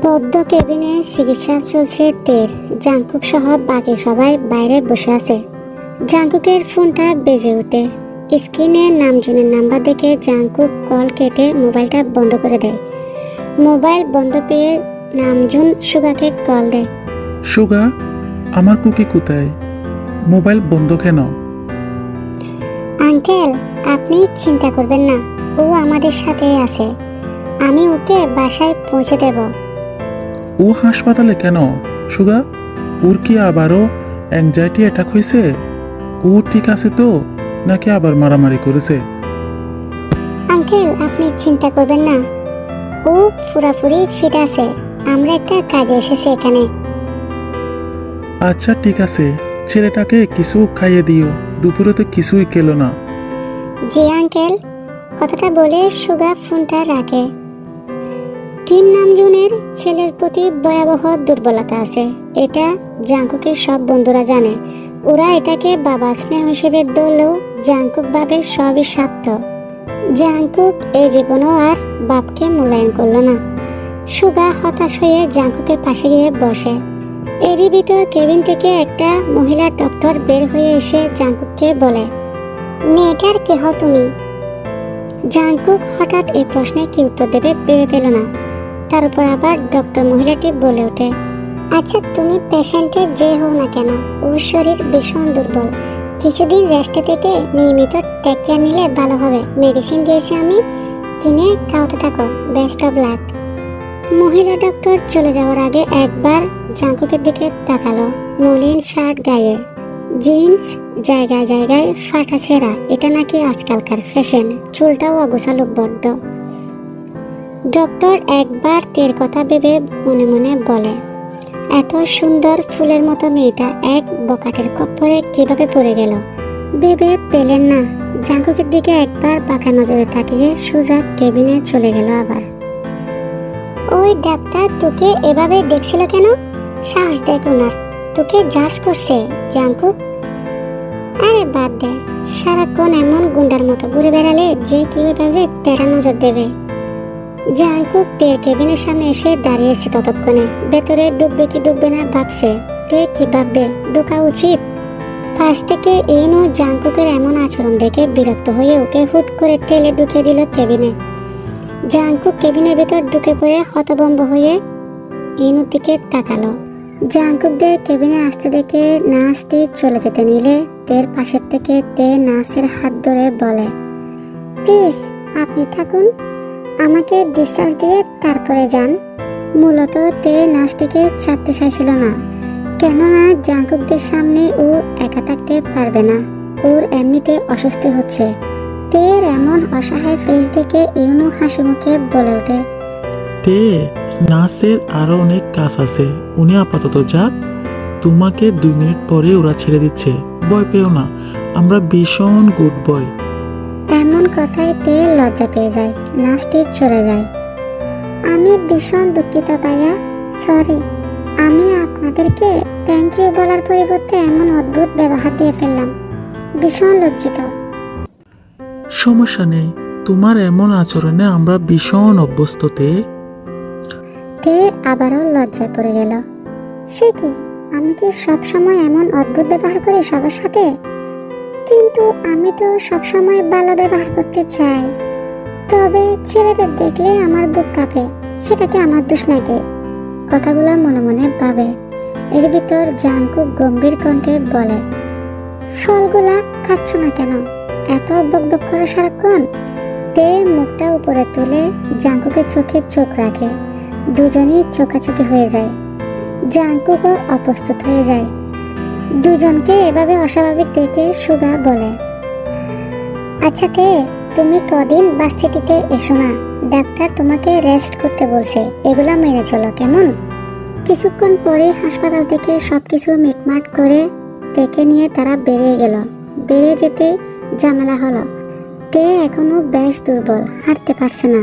বদ্ধ কেবিনে চিকিৎসা চলছে তের। জাংকুক সহ বাকি সবাই বাইরে বসে আছে। জাংকুকের ফোনটা বেজে ওঠে। স্ক্রিনে নামজনের নাম্বার দেখে জাংকুক কল কেটে মোবাইলটা বন্ধ করে দেয়। মোবাইল বন্ধ পেয়ে নামজুন সুগাকে কল দেয়। সুগা, আমার কুকি কোথায়? মোবাইল বন্ধ কেন? আঙ্কেল, আপনি চিন্তা করবেন না, ও আমাদের সাথে আছে। আমি ওকে বাসায় পৌঁছে দেব। ও হাসপাতালে কেন সুগা? ওর কি আবারও অ্যাংজাইটি অ্যাটাক হয়েছে? ও ঠিক আছে তো, নাকি আবার মারামারি করেছে? আঙ্কেল, আপনি চিন্তা করবেন না, ও পুরাপুরি ফিট আছে। আমরা একটা কাজে এসেছি এখানে। আচ্ছা ঠিক আছে, ছেলেটাকে কিছু খাইয়ে দিও, দুপুরে তো কিছুই খেলো না। জি আঙ্কেল। কথাটা বলে সুগা ফোনটা রাখে। কিম নামজুনের ছেলের প্রতি ভয়াবহ দুর্বলতা আছে, এটা জাংকুকের সব বন্ধুরা জানে। ওরা এটাকে বাবা স্নেহ হিসেবে ধরলেও জাংকুক ভাবে সবই স্বার্থ। জাংকুক এই জীবনেও আর বাপকে মূল্যায়ন করল না। সুগা হতাশ হয়ে জাংকুকের পাশে গিয়ে বসে। এরই ভিতর কেবিন থেকে একটা মহিলা ডক্টর বের হয়ে এসে জাংকুককে বলে, মেয়েটার কে হও তুমি? জাংকুক হঠাৎ এই প্রশ্নে কি উত্তর দেবে ভেবে পেল না। তার উপর আবার ডক্টর মহিলাটি বলে ওঠে, আচ্ছা তুমি পেশেন্টের যে হও না কেন, ওর শরীর ভীষণ দুর্বল। কিছুদিন রেস্টে থেকে নিয়মিত টেক কেয়ার নিলে ভালো হবে। মেডিসিন দিয়েছি আমি, কিনে খাওয়াতে থাকো। Best of luck. মহিলা ডক্টর চলে যাওয়ার আগে একবার জাংকুকের দিকে তাকালো। মলিন শার্ট গায়ে, জিন্স জায়গায় জায়গায় ফাটা ছেঁড়া। এটা নাকি আজকালকার ফ্যাশন। চুলটাও অগোছালো বড্ড। ডক্টর একবার তের কথা ভেবে মনে মনে বলে, এত সুন্দর ফুলের মতো মেয়েটা এক বকাটের কপ্পরে কিভাবে পড়ে গেল ভেবে পেলেন না। জাংকুকের দিকে একবার বাঁকা নজরে তাকিয়ে সোজা কেবিনে চলে গেল। আবার ওই ডাক্তার তোকে এভাবে দেখছিল কেন? সাহস দেখ ওনার, তোকে জাজ করছে জাংকুক। আরে বাদ দে, সারাক্ষণ এমন গুন্ডার মতো ঘুরে বেড়ালে যে কিভাবে তেরা নজর দেবে। জাংকুক তের কেবিনের সামনে এসে দাঁড়িয়েছে। ততক্ষণে ভেতরে ঢুকবে কি ঢুকবে না ভাবছে। তে কি ভাববে, ঢোকা উচিত? পাশ থেকে ইউনো জাংকুকের এমন আচরণ দেখে বিরক্ত হয়ে ওকে হুট করে ঠেলে ঢুকিয়ে দিল কেবিনে। জাংকুক কেবিনের ভিতর ঢুকে পড়ে হতভম্ব হয়ে ইউনোর দিকে তাকালো। জাংকুকদের কেবিনে আসতে দেখে নার্সটি চলে যেতে নিলে তের পাশের থেকে তে নার্সের হাত ধরে বলে, প্লিজ আপনি থাকুন, আমাকে ডিসচার্জ দিয়ে তারপরে যান। মূলত তে নার্সটিকে ছাড়তে চাইছিল না, কেননা জাংকুকদের সামনে ও একা থাকতে পারবে না। ওর এমনিতে অস্বস্তি হচ্ছে। তের এমন অসহায় ফেস দেখে ইউনো হাসি মুখে বলে ওঠে, তে নার্সের আরো অনেক কাজ আছে, উনি আপাতত যাক, তোমাকে 2 মিনিট পরে ওরা ছেড়ে দিচ্ছে, ভয় পেও না, আমরা ভীষণ গুড বয়। এমন কথায় তে লজ্জা পেয়ে যায়। নার্সটি চলে যায়। আমি ভীষণ দুঃখিত ভাইয়া, সরি। আমি আপনাদেরকে থ্যাংক ইউ বলার পরিবর্তে এমন অদ্ভুত ব্যবহার দিয়ে ফেললাম, ভীষণ লজ্জিত। সমস্যা নেই, তোমার এমন আচরণে আমরা ভীষণ অভ্যস্ত। তে আবারও লজ্জায় পড়ে গেল। সে কি, আমি কি সবসময় এমন অদ্ভুত ব্যবহার করি সবার সাথে? কিন্তু আমি তো সবসময় ভালো ব্যবহার করতে চাই। তবে ছেলেদের দেখলে আমার বুক কাঁপে, সেটা কি আমার দোষ নাকি? কথাগুলো মনে মনে ভাবে। এর ভিতর জাংকুক গম্ভীর কণ্ঠে বলে, ফলগুলা খাচ্ছ না কেন? এত বকবক করো সারাক্ষণ। তে মুখটা উপরে তুলে জাংকুকের চোখে চোখ রাখে। দুজনই চোখাচোখি হয়ে যায়। জাংকুকও অপ্রস্তুত হয়ে যায়। দুজনকে এভাবে অস্বাভাবিক দেখে সুগা বলে, আচ্ছা তে, তুমি কদিন বাসচিটিতে এসো না, ডাক্তার তোমাকে রেস্ট করতে বলছে, এগুলা মেনে চলো কেমন? কিছুক্ষণ পরে হাসপাতাল থেকে সবকিছু মিটমাট করে তেকে নিয়ে তারা বেরিয়ে গেল। বেরিয়ে যেতে ঝামেলা হলো। তে এখনো বেশ দুর্বল, হাঁটতে পারছে না।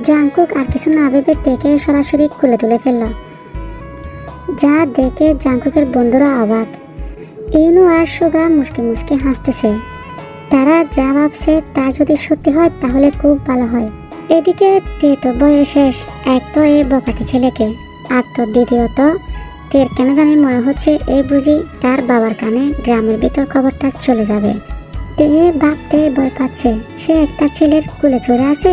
জাংকুক আর কিছু না ভেবে তেকে সরাসরি খুলে তুলে ফেলল, যা দেখে জাংকুকের বন্ধুরা অবাক। ইউনো আর সুগা মুসকে মুসকে হাসতেছে। তারা যা ভাবছে তা যদি সত্যি হয় তাহলে খুব ভালো হয়। এদিকে তে তো বয়স শেষ, এক তো এই বকাটি ছেলেকে, আর তো দ্বিতীয়ত তের কেন জানি মনে হচ্ছে এই বুঝি তার বাবার কানে গ্রামের ভিতর খবরটা চলে যাবে। তে ভাবতে ভয় পাচ্ছে, সে একটা ছেলের কুলে চড়ে আছে।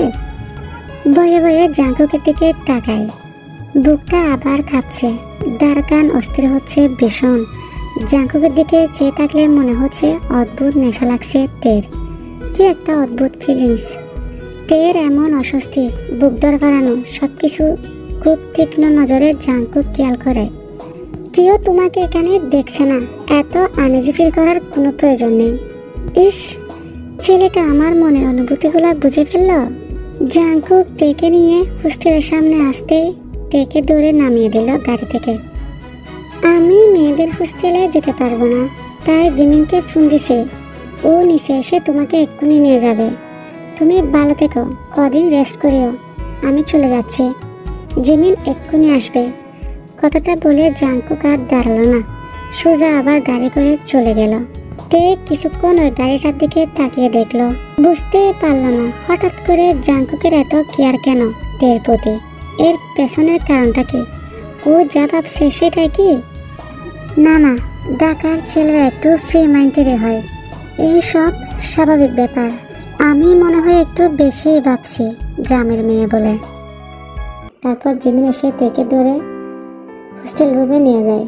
বয়ে বয়ে জাঙ্কুকের দিকে তাকায়, বুকটা আবার কাঁপছে, দ্বারকান অস্থির হচ্ছে ভীষণ। জাঙ্কুকের দিকে চেয়ে থাকলে মনে হচ্ছে অদ্ভুত নেশা লাগছে তের, কি একটা অদ্ভুত ফিলিংস। তের এমন অস্বস্তি, বুক দরকারানো সবকিছু খুব তীক্ষ্ণ নজরে জাঙ্কুক খেয়াল করে। কেউ তোমাকে এখানে দেখছে না, এত আনইজি ফিল করার কোনো প্রয়োজন নেই। ইস, ছেলেটা আমার মনের অনুভূতিগুলো বুঝে ফেলল। জাঙ্কুক তেকে নিয়ে হোস্টেলের সামনে আসতে তেকে দৌড়ে নামিয়ে দিল গাড়ি থেকে। আমি মেয়েদের হোস্টেলে যেতে পারবো না, তাই জিমিনকে ফোন দিছে, ও নিচে এসে তোমাকে এক্ষুনি নিয়ে যাবে। তুমি ভালো থেকো, কদিন রেস্ট করিও, আমি চলে যাচ্ছি, জিমিন এক্ষুনি আসবে। কথাটা বলে জাঙ্কুক আর দাঁড়ালো না, সোজা আবার গাড়ি করে চলে গেল। তে কিছুক্ষণ ওই গাড়িটার দিকে তাকিয়ে দেখলো, বুঝতে পারলো না হঠাৎ করে জাঙ্কুকের এত কেয়ার কেন তের প্রতি, এর পেছনের কারণটা কি, ও যা ভাবছে সেটাই কি? না না, ঢাকার ছেলেরা একটু ফ্রি মাইন্ডেরই হয়, এই সব স্বাভাবিক ব্যাপার। আমি মনে হয় একটু বেশি ভাবছি গ্রামের মেয়ে বলে। তারপর জিমিন এসে তেকে ধরে হোস্টেল রুমে নিয়ে যায়।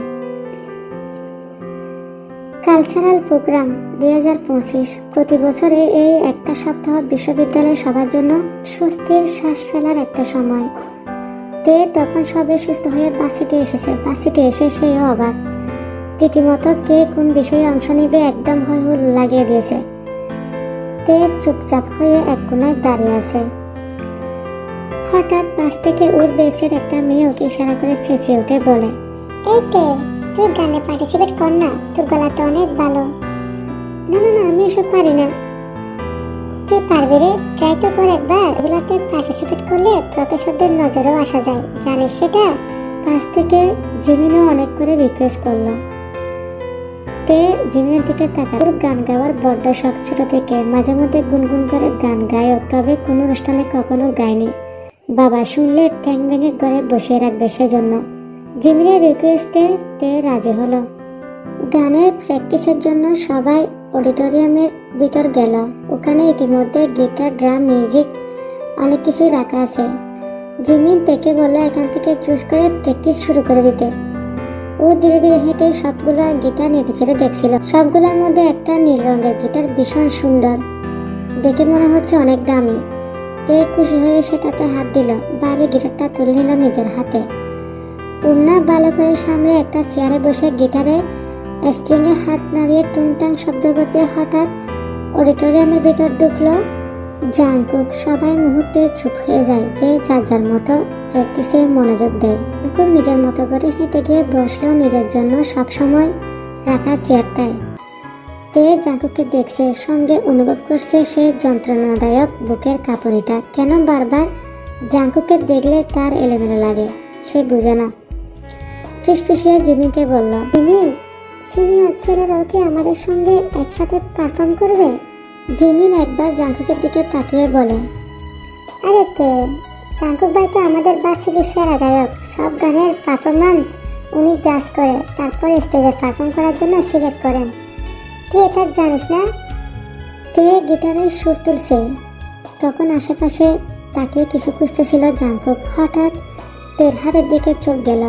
কালচারাল প্রোগ্রাম 2025 প্রতি বছরে এই একটা সপ্তাহ বিশ্ববিদ্যালয় সবার জন্য স্বস্তির শ্বাস ফেলার একটা সময়। তে তখন সবে সুস্থ হয়ে বাসিটে এসেছে, বাসিটে এসে সেই অবাক, রীতিমতো কে কোন বিষয়ে অংশ নিবে একদম হই হুল লাগিয়ে দিয়েছে। তে চুপচাপ হয়ে এক কোনায় দাঁড়িয়ে আছে। হঠাৎ বাস থেকে ওর বেসের একটা মেয়ে ওকে ইশারা করে চেঁচিয়ে উঠে বলে, এই তে, তুই গানে পার্টিসিপেট কর না, তোর গলা তো অনেক ভালো। না না না, আমি এসব পারি না। তুই পারবি রে, ট্রাই তো কর একবার, এগুলাতে পার্টিসিপেট করলে প্রফেসরদের নজরেও আসা যায়, জানিস সেটা? পাশ থেকে জিমিনও অনেক করে রিকোয়েস্ট করলো। তে জিমিনের দিকে তাকা, ওর গান গাওয়ার বড্ড শখ ছোট থেকে, মাঝে মধ্যে গুনগুন করে গান গায়ও, তবে কোনো অনুষ্ঠানে কখনো গায়নি। বাবা শুনলে ঠ্যাং ভেঙে ঘরে বসিয়ে রাখবে, সেজন্য জিমিনের রিকোয়েস্টে তে রাজি হলো। গানের প্র্যাকটিসের জন্য সবাই অডিটোরিয়ামের ভিতর গেল। ওখানে ইতিমধ্যে গিটার, ড্রাম, মিউজিক অনেক কিছুই রাখা আছে। জিমিন তেকে বলল এখান থেকে চুজ করে প্র্যাকটিস শুরু করে দিতে। ও ধীরে ধীরে হেঁটে সবগুলো গিটার নেটে ছেড়ে দেখছিল। সবগুলোর মধ্যে একটা নীল রঙের গিটার ভীষণ সুন্দর, দেখে মনে হচ্ছে অনেক দামি। তে খুশি হয়ে সেটাতে হাত দিল, বাড়ি গিটারটা তুলে নিল নিজের হাতে। উন্না ভালো করে সামনে একটা চেয়ারে বসে গিটারে স্ট্রিংয়ে হাত নাড়িয়ে টুংটাং শব্দ করতে হঠাৎ অডিটোরিয়ামের ভিতর ঢুকলো জাঙ্কুক। সবাই মুহূর্তে চুপ হয়ে যায়, যে যার যার মতো প্র্যাকটিসে মনোযোগ দেয়। জাঙ্কুক নিজের মতো করে হেঁটে গিয়ে বসলো নিজের জন্য সবসময় রাখা চেয়ারটায়। তে জাঙ্কুককে দেখছে, সঙ্গে অনুভব করছে সে যন্ত্রণাদায়ক বুকের কাঁপুনিটা। কেন বারবার জাঙ্কুককে দেখলে তার এলোমেলো লাগে সে বুঝে না। ফিসফিসিয়ে জিমিনকে বলল, জিমিন, সিনিয়র ছেলেরাও কি আমাদের সঙ্গে একসাথে পারফর্ম করবে? জিমিন একবার জাঙ্কুকের দিকে তাকিয়ে বলে, আরে তে, জাঙ্কুক ভাই তো আমাদের বাসির সেরা গায়ক, সব গানের পারফরমেন্স উনি জাজ করে, তারপরে স্টেজে পারফর্ম করার জন্য সিলেক্ট করেন। তুই এটা জানিস না? তে গিটারে সুর তুলছে, তখন আশেপাশে তাকিয়ে কিছু খুঁজতেছিল জাঙ্কুক। হঠাৎ তের হাতের দিকে চোখ গেল,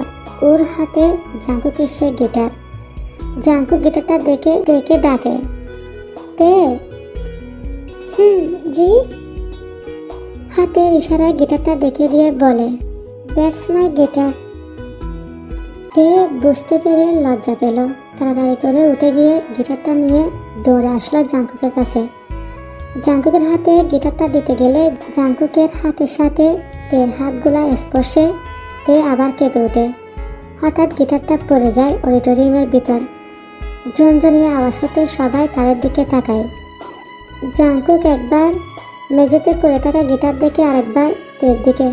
ওর হাতে জাঙ্কুকের সে গিটার। জাঙ্কুক গিটারটা দেখে তেকে ডাকে, তে। জি। হাতের ইশারায় গিটারটা দেখিয়ে দিয়ে বলে, দ্যাটস মাই গিটার। তে বুঝতে পেরে লজ্জা পেল, তাড়াতাড়ি করে উঠে গিয়ে গিটারটা নিয়ে দৌড়ে আসলো জাঙ্কুকের কাছে। জাঙ্কুকের হাতে গিটারটা দিতে গেলে জাঙ্কুকের হাতের সাথে তের হাতগুলা স্পর্শে তে আবার কেঁপে ওঠে। হঠাৎ গিটারটা পড়ে যায় অডিটোরিয়ামের ভিতর। ঝনঝনিয়ে আওয়াজ হতে সবাই তাদের দিকে তাকায়। জাঙ্কুক একবার মেঝেতে পড়ে থাকা গিটার দেখে আরেকবার তের দিকে।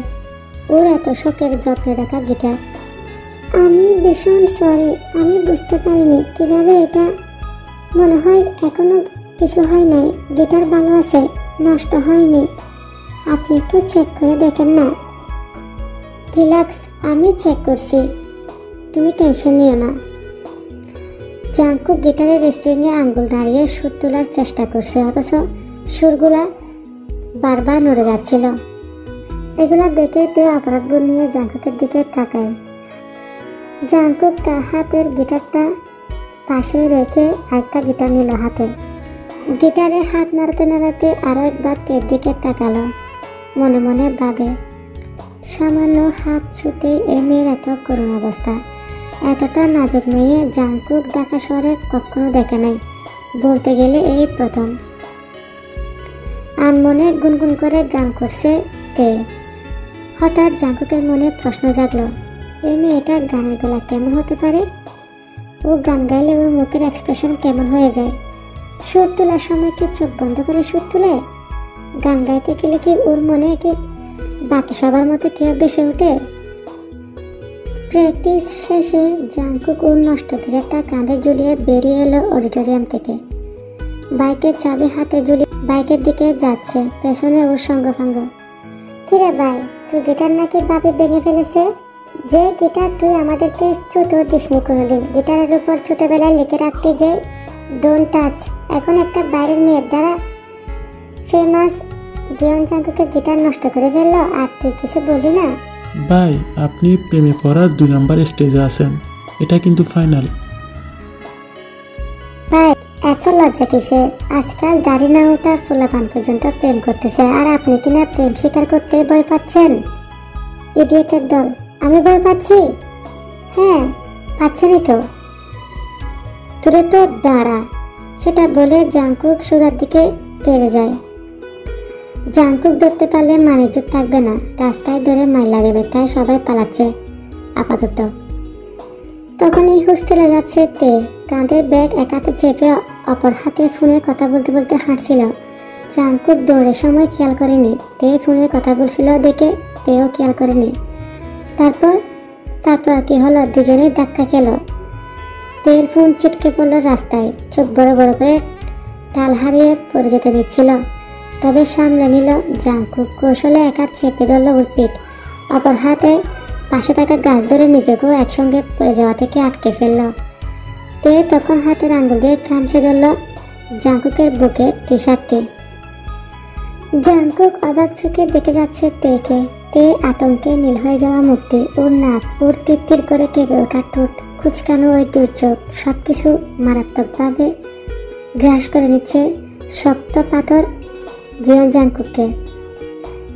ওর এত শখের যত্নে রাখা গিটার। আমি ভীষণ সরি, আমি বুঝতে পারিনি কিভাবে এটা, মনে হয় এখনো কিছু হয় নাই, গিটার ভালো আছে, নষ্ট হয়নি। আপনি একটু চেক করে দেখেন না। রিল্যাক্স, আমি চেক করছি, তুমি টেনশন নিও না। জাঙ্কুক গিটারের স্ট্রিংয়ে আঙ্গুল নাড়িয়ে সুর তোলার চেষ্টা করছে, অথচ সুরগুলা বারবার নড়ে যাচ্ছিল। এগুলা দেখে তে অপরাধবোধ নিয়ে জাঙ্কুকের দিকে তাকায়। জাঙ্কুক তার হাতের গিটারটা পাশে রেখে আরেকটা গিটার নিল হাতে। গিটারে হাত নাড়াতে নাড়াতে আরো একবার তের দিকে তাকালো। মনে মনে ভাবে, সামান্য হাত ছুঁতে এ মেয়ের এত করুণ অবস্থা। এতটা নাজুক মেয়ে জাঙ্কুক ঢাকা শহরে কখনো দেখে নাই, বলতে গেলে এই প্রথম। আনমনে গুনগুন করে গান করছে তে। হঠাৎ জাঙ্কুকের মনে প্রশ্ন জাগলো, এই মেয়েটা গানের গলা কেমন হতে পারে? ও গান গাইলে ওর মুখের এক্সপ্রেশন কেমন হয়ে যায়? সুর তোলার সময় কি চোখ বন্ধ করে সুর তুলে? গান গাইতে গেলে কি ওর মনে কি বাকি সবার মতো কেউ বেসে ওঠে? প্র্যাকটিস শেষে জাঙ্কুক ওর নষ্ট গিটারটা কাঁধে ঝুলিয়ে বেরিয়ে এলো অডিটোরিয়াম থেকে। বাইকের চাবি হাতে ঝুলিয়ে বাইকের দিকে যাচ্ছে, পেছনে ওর সঙ্গভাঙ্গ। কিরে ভাই, তুই গিটার নাকি বাপি ভেঙে ফেলেছে? যে গিটার তুই আমাদেরকে ছুঁতে দিসনি কোনোদিন। গিটারের উপর ছোটবেলায় লিখে রাখতে যে ডোন্ট টাচ, এখন একটা বাইরের মেয়ের দ্বারা ফেমাস জীবন জাঙ্কুকের গিটার নষ্ট করে ফেললো, আর তুই কিছু বললি না? ভাই, আপনি প্রেমে পড়ার 2 নম্বর স্টেজে আছেন, এটা কিন্তু ফাইনাল। ভাই, এত লজ্জা কিসে? আজকাল দাড়ি না ওঠা পোলাপান পর্যন্ত প্রেম করতেছে, আর আপনি কিনা প্রেম স্বীকার করতে ভয় পাচ্ছেন? ইডিয়েটের দল, আমি ভয় পাচ্ছি? হ্যাঁ, পাচ্ছেনই তো। তোরে তো দাঁড়া, সেটা বলে জাঙ্কুক সুগার দিকে তেড়ে যায়। জাঙ্কুক ধরতে পারলে মানিজ্য থাকবে না, রাস্তায় ধরে মাইল লাগবে, তাই সবাই পালাচ্ছে আপাতত। তখনই হোস্টেলে যাচ্ছে তে। কাঁধের ব্যাগ এক হাতে চেপে অপর হাতে ফোনের কথা বলতে বলতে হাঁটছিল। জাঙ্কুক দৌড়ের সময় খেয়াল করেনি তে ফোনের কথা বলছিল দেখে, তেও খেয়াল করেনি। তারপর কি হলো, দুজনেই ধাক্কা খেল। তের ফোন ছিটকে পড়লো রাস্তায়, চোখ বড় বড় করে টাল হারিয়ে পড়ে যেতে দিচ্ছিল। তবে সামলে নিল জাঙ্কুক, কৌশলে এক হাত চেপে ধরলো ওর পিঠ, অপর হাতে পাশে থাকা গাছ ধরে নিজেকেও একসঙ্গে পড়ে যাওয়া থেকে আটকে ফেলল। তে তখন হাতের আঙ্গুল দিয়ে খামচে ধরল জাঙ্কুকের বুকের টি শার্টটি। জাঙ্কুক অবাক চোখে দেখে যাচ্ছে তেকে। তে আতঙ্কে নীল হয়ে যাওয়া মুখটি, ওর নাক, ওর তিত্তির করে কেঁপে ওঠা ঠোঁট, কুচকানো ওই দুই চোখ, সবকিছু মারাত্মকভাবে গ্রাস করে নিচ্ছে শক্ত পাথর জীবন জাঙ্কুককে।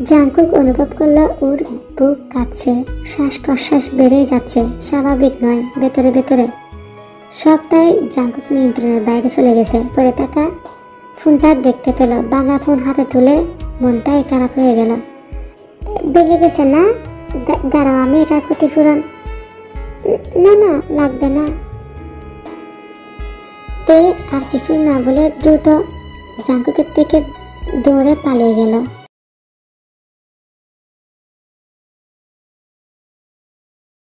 জাঙ্কুক অনুভব করলো ওর বুক কাঁপছে, শ্বাস প্রশ্বাস বেড়েই যাচ্ছে, স্বাভাবিক নয়। ভেতরে ভেতরে সবটাই জাঙ্কুক নিয়ন্ত্রণের বাইরে চলে গেছে। পরে থাকা ফোনটা দেখতে পেল, ভাঙা ফোন হাতে তুলে মনটাই খারাপ হয়ে গেল। ভেঙে গেছে না? দাঁড়াও, আমি এটার ক্ষতিপূরণ। না না, লাগবে না। তে আর কিছু না বলে দ্রুত জাঙ্কুকের থেকে দৌড়ে পালিয়ে গেল।